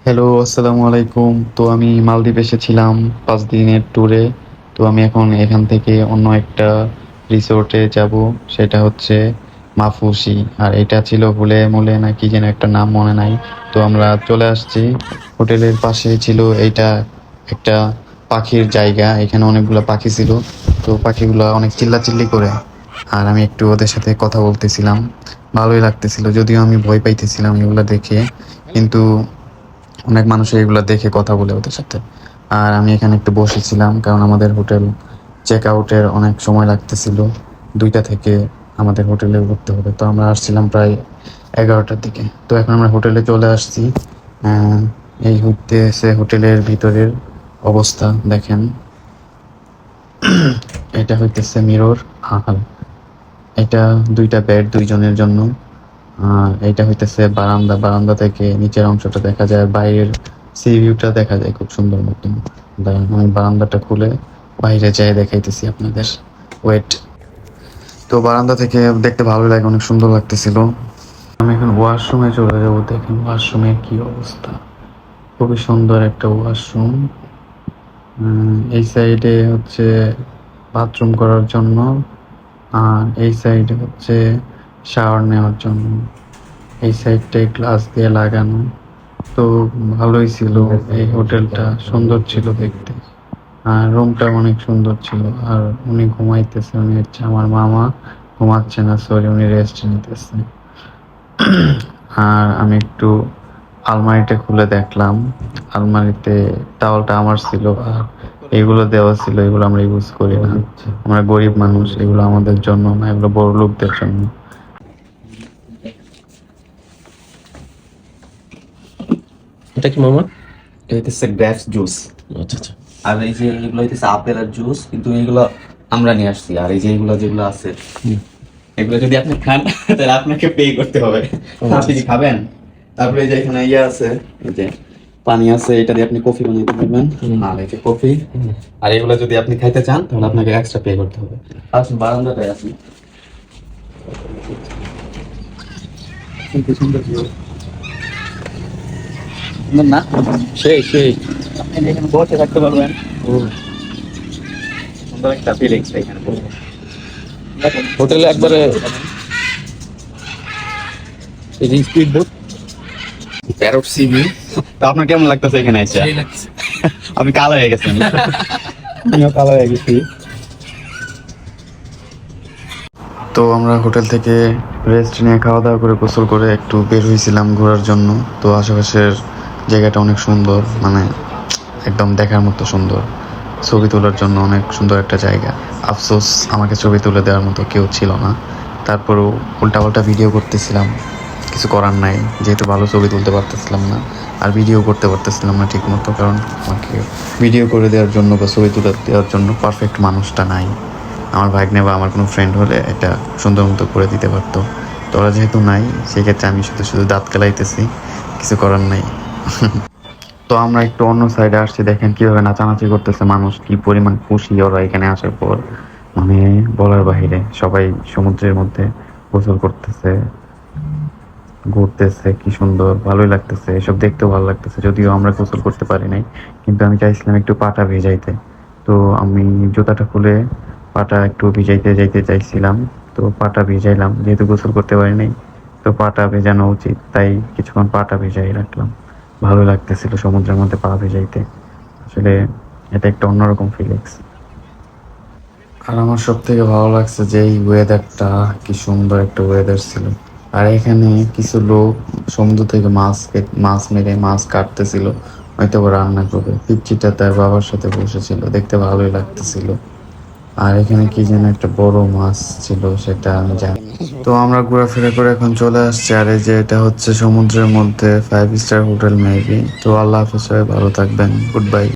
Hello, আসসালামু আলাইকুম। তো আমি মালদ্বীপ এসেছিলাম 5 দিনের ট্যুরে। তো আমি এখন এখান থেকে অন্য একটা রিসোর্টে যাব, সেটা হচ্ছে মাফুসি। আর এটা ছিল হুলে মুলে না কি যেন একটা নাম, মনে নাই। তো আমরা চলে আসছি। হোটেলের পাশে ছিল এইটা একটা পাখির জায়গা, এখানে অনেকগুলো পাখি ছিল। তো পাখিগুলো অনেক চিল্লাচিল্লি করে, আর আমি একটু ওদের সাথে কথা বলতেছিলাম। ভালোই লাগতেছিল, যদিও আমি ভয় পাইতেছিলাম এগুলো দেখে, কিন্তু অনেক মানুষ এগুলো দেখে কথা বলে ওদের সাথে। আর আমি এখানে একটু বসেছিলাম, কারণ আমাদের হোটেল চেক আউটের অনেক সময় লাগতেছিল। 2টা থেকে আমাদের হোটেলে উঠতে হবে। তো আমরা আসছিলাম প্রায় 11টার দিকে। তো এখন আমরা হোটেলে চলে আসছি। আহ, এই হচ্ছে হোটেলের ভিতরের অবস্থা, দেখেন। এটা হইতেছে মিরর হাল। এটা 2টা বেড 2জনের জন্য। এইটা হইতেছে বারান্দা, বারান্দা থেকে নিচের অংশটা দেখা যায়, বাইরের সি ভিউটা দেখা যায় খুব সুন্দর মতন। দাঁড়ান, আমি বারান্দাটা খুলে বাইরে যেয়ে দেখাইতেছি আপনাদের। ওয়েট। তো বারান্দা থেকে দেখতে ভালো লাগে, অনেক সুন্দর লাগতেছিল। আমি এখন ওয়াশরুমে চলে যাবো। দেখেন ওয়াশরুমের কি অবস্থা, খুবই সুন্দর একটা ওয়াশরুম। এই সাইডে হচ্ছে বাথরুম করার জন্য, আর এই সাইডে হচ্ছে শাওয়ার নেওয়ার জন্য। এই সাইডটায় গ্লাস দিয়ে লাগানো। তো ভালোই ছিল, এই হোটেলটা সুন্দর ছিল দেখতে। আর রুমটা অনেক সুন্দর ছিল। আর উনি ঘুমাইতেছে, উনি হচ্ছে আমার মামা। ঘুমাচ্ছে না, সরি, উনি রেস্ট নিতেছে। আর আমি একটু আলমারিটা খুলে দেখলাম। আলমারিতে টাওয়ালটা আমার ছিল, আর এগুলো দেওয়া ছিল, এগুলো আমরা ইউজ করি না। আমরা গরিব মানুষ, এগুলো আমাদের জন্য না, এগুলো বড় লোকদের জন্য। এটা কি মামা? এটা হইতেছে গ্রেপস জুস। আচ্ছা আচ্ছা। আর এই যে এগুলো হইতেছে আপেলের জুস, কিন্তু এইগুলো আমরা নিয়ে আসছি। আর এই যে এগুলো যেগুলো আছে, এগুলো যদি আপনি খান তাহলে আপনাকে পে করতে হবে। আপনি কি খাবেন? তারপরে এই যে এখানে ইয়ে আছে, এই যে পানি আছে, এটা দিয়ে আপনি কফি বানাইতে পারবেন। আর এই যে কফি। আর এগুলো যদি আপনি খাইতে চান তাহলে আপনাকে এক্সট্রা পে করতে হবে। আসুন, বারান্দাটায় আসুন। সুন্দর view। সুন্দর না? সেই সেই। আপনি এখানে বসে থাকতে পারবেন। সুন্দর একটা ফিলিংস এখানে বসে। হোটেলে একবারে এই যে স্পিড বোট। Parrot CV. তো আপনার কেমন লাগতেছে এখানে এসে? আপনি কালো হয়ে গেছেন। আমিও কালো হয়ে গেছি। তো আমরা হোটেল থেকে রেস্ট নিয়ে খাওয়া দাওয়া করে গোসল করে একটু বের হয়েছিলাম ঘোরার জন্য। তো আশেপাশের জায়গাটা অনেক সুন্দর, মানে একদম দেখার মতো সুন্দর। ছবি তোলার জন্য অনেক সুন্দর একটা জায়গা। আফসোস, আমাকে ছবি তুলে দেওয়ার মতো কেউ ছিল না। তারপরেও উল্টাপাল্টা ভিডিও করতেছিলাম, কিছু করার নাই, যেহেতু ভালো ছবি তুলতে পারতেছিলাম না। আর ভিডিও করতে পারতেছিলাম না ঠিক মতো, কারণ আমাকে ভিডিও করে দেওয়ার জন্য বা ছবি তুলে দেওয়ার জন্য পারফেক্ট মানুষটা নাই। আমার ভাগ্নে বা আমার কোনো ফ্রেন্ড হলে এটা সুন্দর মতো করে দিতে পারতো। তো ওরা যেহেতু নাই, সেক্ষেত্রে আমি শুধু শুধু দাঁত কেলাইতেছি, কিছু করার নাই। তো আমরা একটু অন্য সাইডে আসছি, দেখেন কিভাবে নাচানাচি করতেছে মানুষ, কি পরিমাণ খুশি ওরা এখানে আসার পর, মানে বলার বাহিরে। সবাই সমুদ্রের মধ্যে গোসল করতেছে, ঘুরতেছে, কি সুন্দর, ভালোই লাগতেছে। এসব দেখতেও ভালো লাগতেছে, যদিও আমরা গোসল করতে পারি নাই, কিন্তু আমি চাইছিলাম একটু পাটা ভিজাইতে। তো আমি জুতাটা খুলে পাটা একটু ভিজাইতে যাইতে চাইছিলাম। তো পাটা ভিজাইলাম, যেহেতু গোসল করতে পারি নাই, তো পাটা ভেজানো উচিত, তাই কিছুক্ষণ পাটা ভিজাই রাখলাম। ভালো লাগতেছিল সমুদ্রের মধ্যে পা ভিজাইতে। আসলে এটা একটা অন্যরকম ফিলিংস। আর আমার সব থেকে ভালো লাগছে যে এই ওয়েদারটা, কি সুন্দর একটা ওয়েদার ছিল। আর এখানে কিছু লোক সমুদ্র থেকে মাছ মেরে মাছ কাটতেছিল, হয়তো বা রান্না করবে। পিচ্চিটা তার বাবার সাথে বসেছিল, দেখতে ভালোই লাগতেছিল। আর এখানে কি যেন একটা বড় মাছ ছিল, সেটা আমি জানি না। তো আমরা ঘোরাফেরা করে এখন চলে আসছি। আর এই যে এটা হচ্ছে সমুদ্রের মধ্যে 5 স্টার হোটেল মেবি। তো আল্লাহ হাফেজ, সবাই ভালো থাকবেন, গুড বাই।